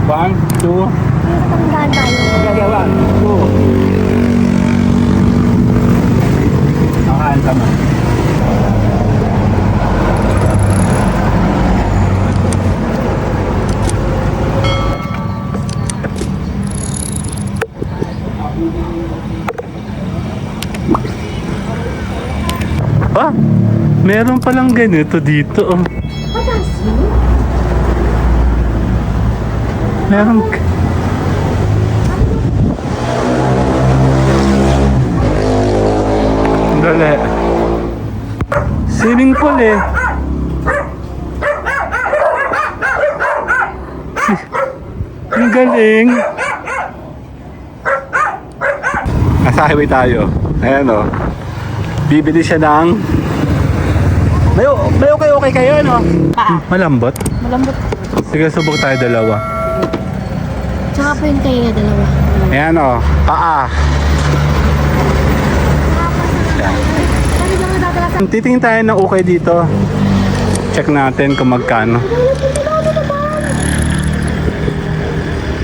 1, 2. Tandaan tayo. Okay, 1, 2. Nakain ka mo. Ah, meron palang ganito dito. Oh. Meron. Dali. Swimming pool eh. Ang galing. Nasa highway tayo. Ayan o. Bibili siya ng... May okay kayo, no? Malambot? Malambot. Sige, subok tayo dalawa. Tsaka po yung kayo dalawa. Ayan o. Paa. Titingin tayo ng okay dito. Check natin kung magkano.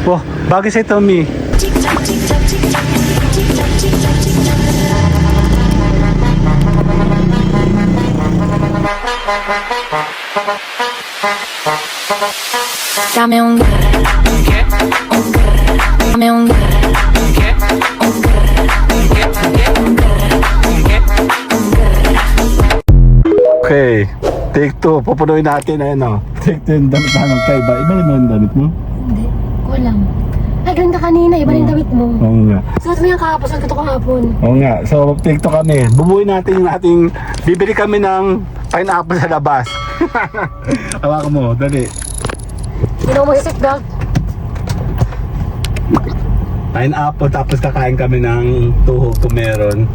Oh, bagay sa Tommy. Dame un dame un Okay, take 2. Pupunuin natin, ayan o. Take 2 yung damit na ng kaiba. Iba naman yung damit mo? Hindi. Kulang. Ay, ganun ka kanina. Iba na yung damit mo. Oo nga. Suot mo yung kahapon. Suot ko ito kahapon. Oo nga. So, take 2 kami. Bubuin natin yung ating... Bibili kami ng pineapple sa labas. Hawakan mo, dali. Hindi na ako mag-seatbelt. Pineapple, tapos kakain kami ng tuhog kung meron.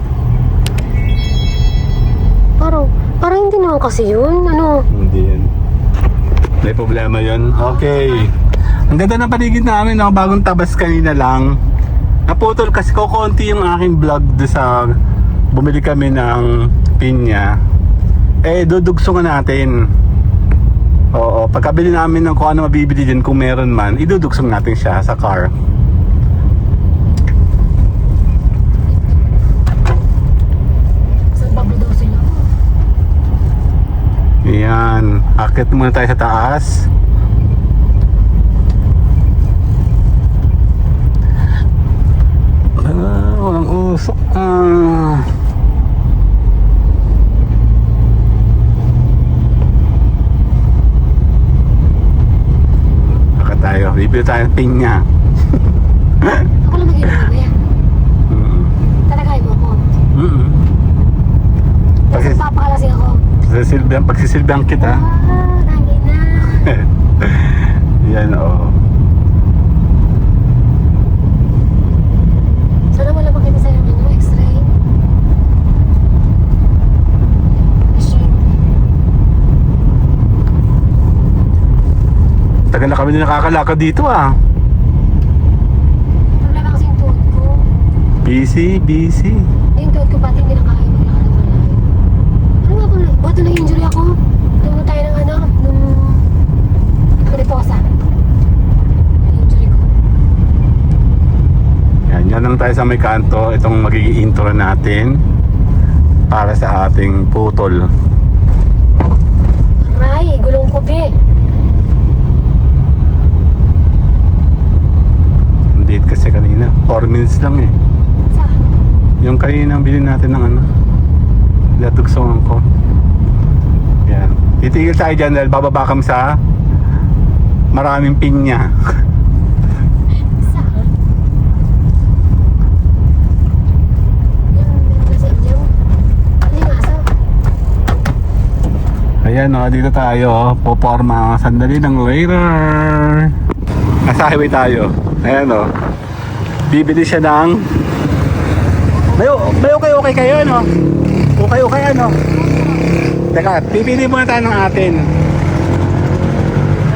Parang hindi naman kasi yun. Ano? Hindi yan. May problema yun. Okay. Ang ganda ng paligid namin, no? Bagong tabas kanina lang. Naputol kasi kukunti yung aking vlog do sa bumili kami ng pinya. Eh, dudugsungan natin. Oo, pagkabili namin ng kung ano mabibili din, kung meron man, idudugsong natin siya sa car. Saan babo daw sila? Ayan, akit muna tayo sa taas. Walang usok. Baka tayo, bibili tayo ng pinya. Ako lang nag-inom mo yan. Talagay mo ako. Kasi papakalasing ako. Pagsisilbihan kita. Lagi na. Yan, oo. Sana wala makita sa'yo ng x-ray. Tagal na kami din nakakalakad dito ah. Problema kasi yung tuhod ko. Busy. Yung tuhod ko pati hindi na kaya maglakad ng malayo. Ano nga bang, ba't na-injury ako? Tumulong tayo ng ano, nung mariposa. Na-injury ko. Yan lang tayo sa may kanto. Itong magiging intro natin para sa ating putol. Aray, gulong ko be. Date kasi kanina 4 minutes lang eh. Sa? Yung kanina bilhin natin ng ano, latugsungan ko. Yan. Titigil tayo dyan dahil bababa kami sa maraming pinya. Sa? Yung nasa inyo? Ano yung aso? Ayan o, dito tayo. Poporma sandali ng later. Nasa highway tayo. Ayan o. Bibili siya ng... May okay kayo, no? Okay, ano? Teka, pipili muna tayo ng atin.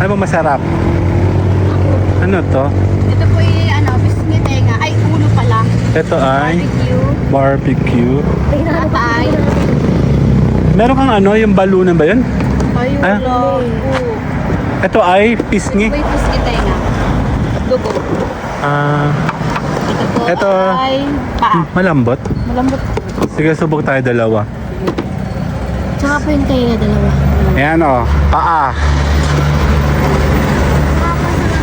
Ano ba masarap? Ano to? Ito po yung biscuit tenga. Ay, ulo pala. Ito ay barbecue. Tingnan Apa ay? Meron kang ano, yung balunan ba yun? Ay, Ah? ulo. Ito ay pisngi. Ito po yung biscuit tenga. dugo. Ito po Ito. ay paa. Malambot. Malambot po. Sige, subok tayo dalawa. Tsaka po yung tayo na dalawa. Ayan o, paa.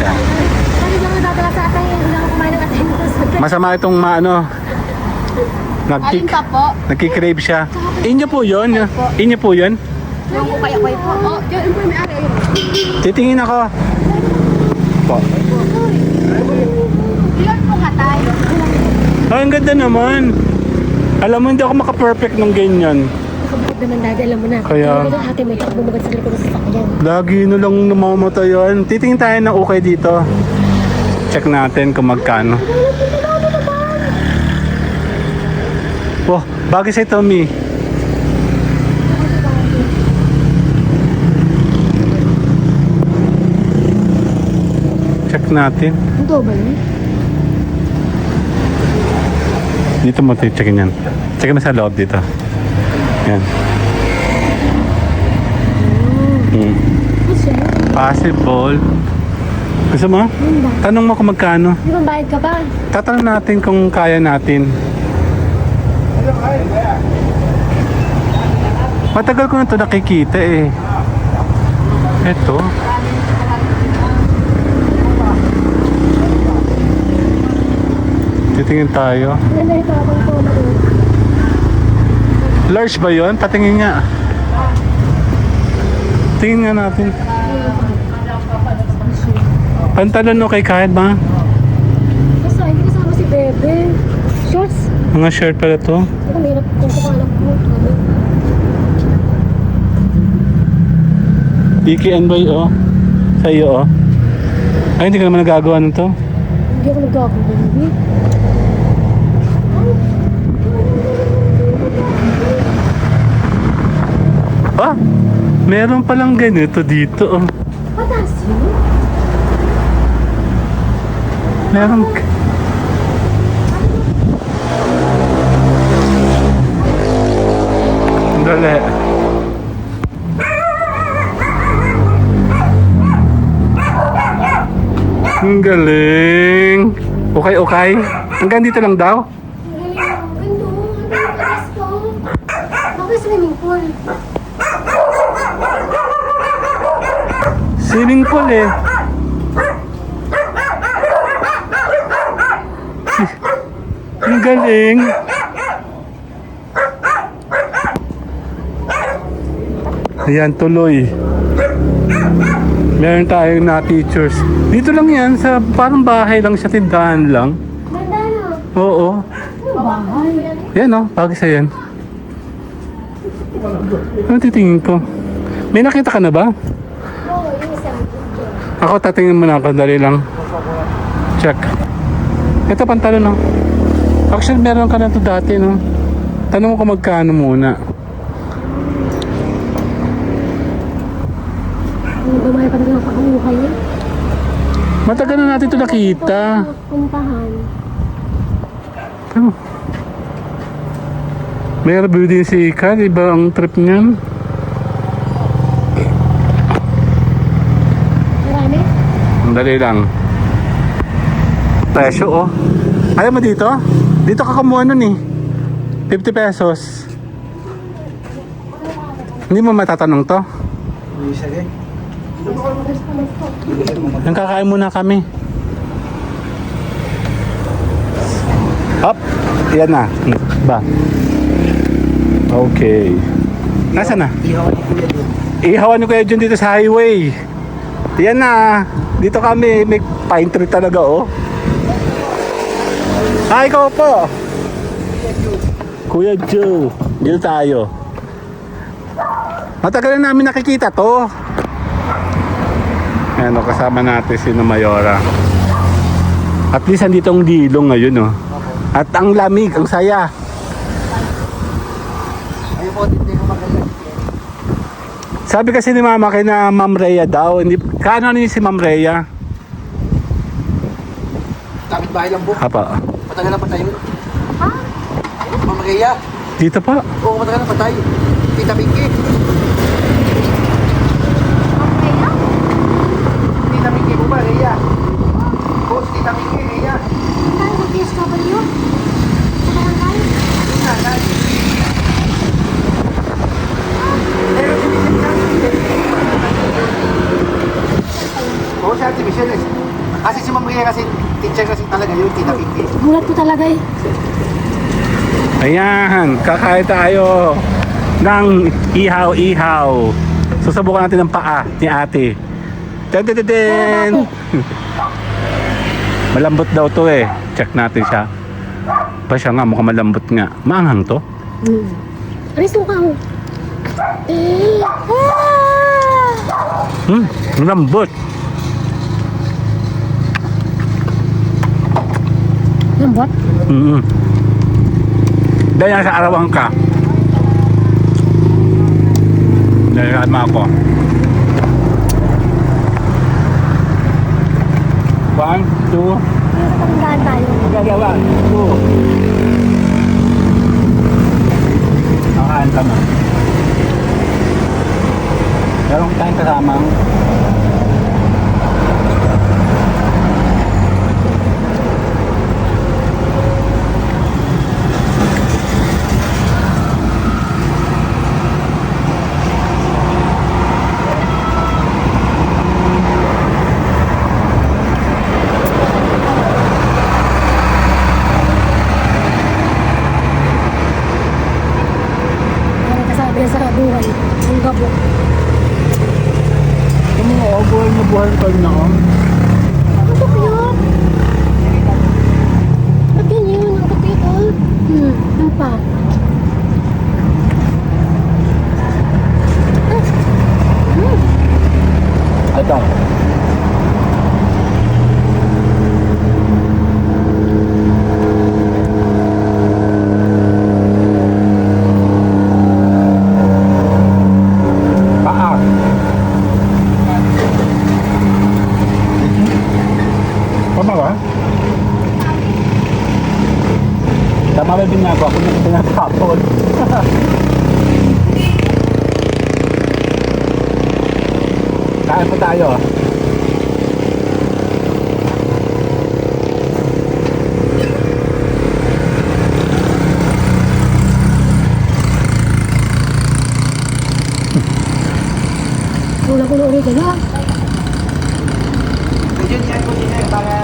Ano lang nadadala sa atay? Hindi lang ako kumain ng atay. Masama itong Alin pa po? nagkikrave siya. Inyo po yun? Inyo po yun? Yung ukay-ukay po. Oh, yun po yung may-ari. Ayun. Titingin ako. Po. Ilan po nga tayo? Ang ganda naman. Alam mo, hindi ako maka-perfect ng ganyan. Nakabukod naman dati, alam mo na. Kaya- Ano ba ito, ate, may takbo magad sa likod ng sasakyan. Lagi na lang namamatay yan. Titingin tayo ng okay dito. Check natin kung magkano. Wow, bagay sa'yo, Tommy. Check natin. Ito ba yun? Dito mo checkin yan. Check mo sa loob dito. Yan. Kasi, Possible. Gusto mo? yun ba? Tanong mo kung magkano. Di ba bayad ka ba? Tatanong natin kung kaya natin. Matagal ko na ito nakikita eh. Ito. Titingin tayo. Ganda ito habang ito maliit. Large ba yun? Patingin nga. Tingin nga natin. Pantalon no kay kahit ba? Basta, hindi kasama si Bebe. Shorts. Mga shirt pala to. Ako, mahirap kung anak mo. DKNY oh. Sa iyo oh. Ay, hindi ka naman nagagawa nito. Hindi ako nagkakaroon, Bebe. Ah, meron palang ganito dito oh. Patas yun? Meron. Dali. Ang galing. Okay. Hanggang dito lang daw. Ang galing. Ano? Ang patas po. Bakit swimming pool? Swimming pool eh. Ang galing. Ayan, tuloy. Meron tayong na teachers. Dito lang yan, sa parang bahay lang siya, tindahan lang. Ganda na. Oo. Ano bahay? Yan oh, bagay sa yan. Ano titingin ko? May nakita ka na ba? Oo, yung isang picture. Ako tatingin muna ako, dali lang. Check. Ito pantalon no. Actually meron ka na to dati no. Tanong mo kung magkano muna. Ano ba may pag nakakuha niya? Matagal na natin ito nakita. Puntahan. Oh. May review din si Ika, di ba ang trip niyan? Marami? Dali lang. Presyo oh. Ayaw mo dito? Dito ka kumuha nun eh. 50 pesos. Hindi mo matatanong to? Yung kakain muna kami. Up. Yan na. Ba. Okay. Nasaan na? Ihawan ni Kuya Jun dito sa highway. Yan na. Dito kami. May pine tree talaga oh. Hi, ikaw po. Kuya Joe. Dito tayo. Matagal na namin nakikita to. Ayan o, kasama natin si Mayora. At least andito ang dilong ngayon o. At ang lamig, ang saya. Sabi kasi ni Mama kay na Ma'am Rhea daw. Hindi, kaano ni si Ma'am Rhea? Kapit bahay lang po. Hapa. Matagal na patay yun. Ha? Mama Rhea. Dito pa. Oo, matagal na patay. Tita Pinky. Tita Pinky po ba, Rhea? Oo, Oo, si Ate Michelle. Kasi si Ma'am Maria kasi, teacher kasi talaga yun, Tita Pinky. Gulat ko talaga eh. Ayan, kakain tayo ng ihaw-ihaw. Susubukan natin ng paa ni ate. Ten, ten, ten, ten. Malambot daw to eh. Check natin siya. Pa siya nga, mukhang malambot nga. Maanghang to? Aray, suka oh. Malambot. Lambot? Dahil sa arawan ka. Dahil mo ako. 1, 2. Pagandaan tayo. Gagawa. 2. Nakakaan ka na. Meron tayong kasamang Parang kasama yan sa buhay. Ang gabo. ano mo, buhay pa rin ako. Ano to cute? Ba't ganyan? Ang kapit oh. Ano pa? Ito. Paa. Tama ba? Tama ba din ako? Ako na pinatapon. Kain pa tayo. Wala ko na ulit na. Medyo niyan ko din para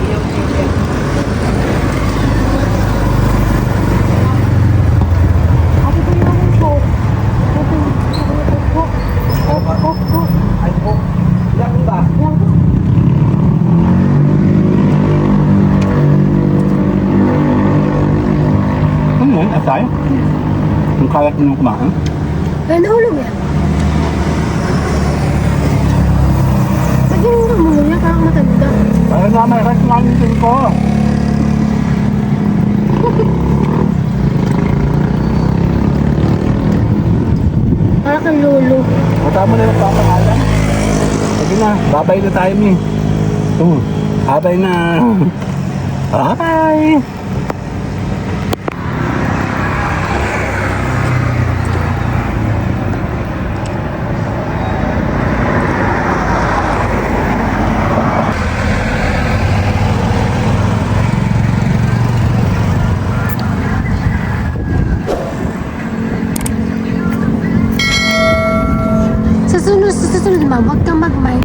yung Ate ko yung akong po. Ay po. Yan ba? Yan po. Ano yun? Asay? Ang kalat nung kumain? Kaya nahulog yan. Ba't yung namulog yan? Parang matanda. Para naman, kasi nalitin ko. Parang kang lolo. Mata mo na yung papangalan. Sige na, babay na tayo ni. Babay na. Bye! Sa susunod ma'am, huwag kang mag-mic.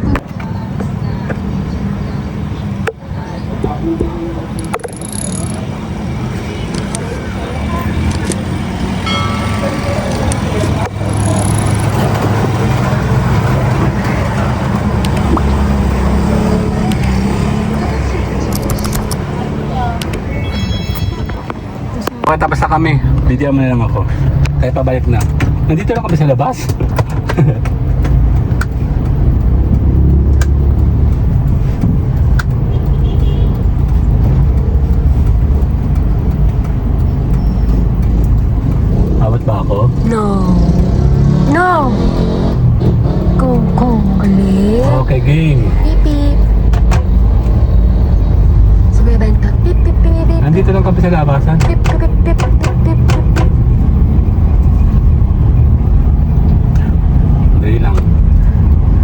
Okay, tapos na kami. Video mo na lang ako. Kaya pabalik na. Nandito lang kami sa labas. Awat ba ako? No. No! Go, ulit. Okay, game. Pip, pip. Sabi ba yun ka? Pip, pip, pip, pip. Nandito lang kami sa labasan. Pip, pip, pip, pip, pip, pip, pip, pip. Hindi lang.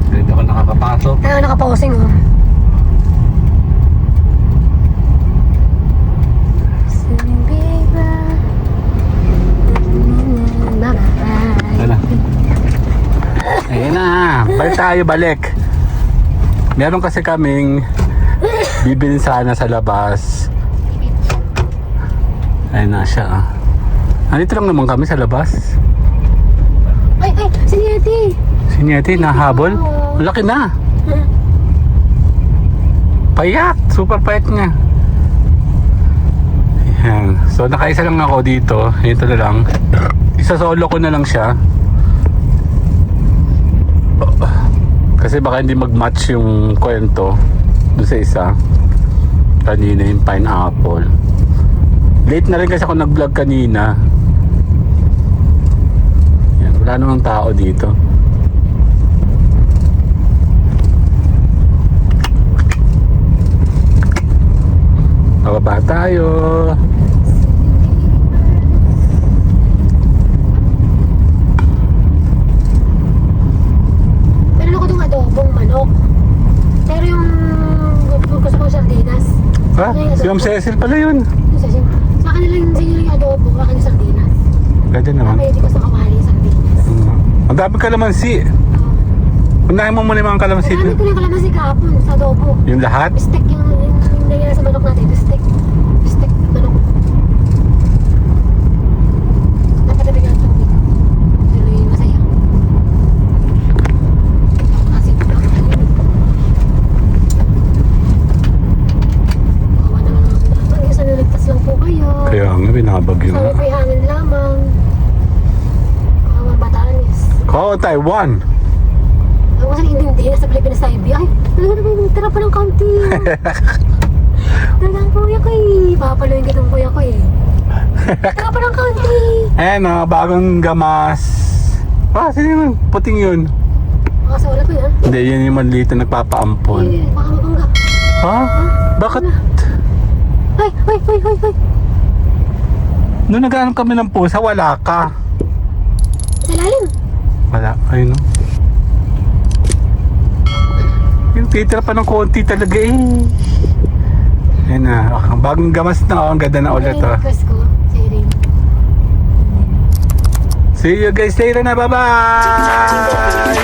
Dito ako nakakapasok. Ayaw nakapausing oh. Wala. Ayan na. Balik tayo, balik. Meron kasi kaming bibili sana sa labas. Ayun na siya. Nandito lang naman kami sa labas. Ay, si Yeti. Si Nieti, nahabol. Ang laki na. Payat. Super payat niya. Ayan. So, nakaisa lang ako dito. Ito na lang. Isa solo ko na lang siya. Kasi baka hindi mag-match yung kwento doon sa isa. Kanina yung pineapple. Late na rin kasi ako nag-vlog kanina. Yan, wala namang tao dito. Bababa tayo. Meron ako itong adobong manok. Pero yung gusto ko sardinas. Ha? Si Ma'am Cecil pala yun. Sa kanila yung sinyo yung adobo, sa kanila sardinas. Pwede naman. Pwede ko sa kamali yung sardinas. Ang dami kalamansi. Unahin mo muna yung mga kalamansi. Marami ko yung kalamansi kahapon sa adobo. Yung lahat? Bistek yung nangyari sa manok natin. Bistek. Bistek manok. Napatabi ka ng tubig. Pero yung masaya. Kasi ito lang. Kawa naman ang isa naligtas lang po kayo. Kaya nga, binabagyo Sabi nga. ko yung hangin lamang. Kawa Batanes. Kao, Taiwan. Ako kasi hindi na sa Pilipinas sa IB. Ay, talaga naman, tira pa ng kaunti. Talagang kuya ko eh. Papaluin kitang kuya ko eh. Tira pa ng kaunti. Ayan o, bagong gamas. Sino yun? Puting yun. Baka sa wala ko yan. Hindi, yun yung maliit na nagpapaampon. Eh, baka mapangga. Ha? Bakit? Ay. Nung naghanap kami ng pusa, wala ka. Sa lalim. Wala. Ayun o. Yung titira pa ng konti talaga eh. Ayan na. Ang bagong gamas na. Ang ganda na ulit Ay, oh. request ko. Sa Irene. See you guys later na. Bye-bye!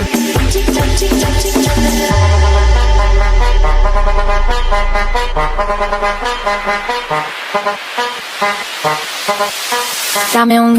Dame un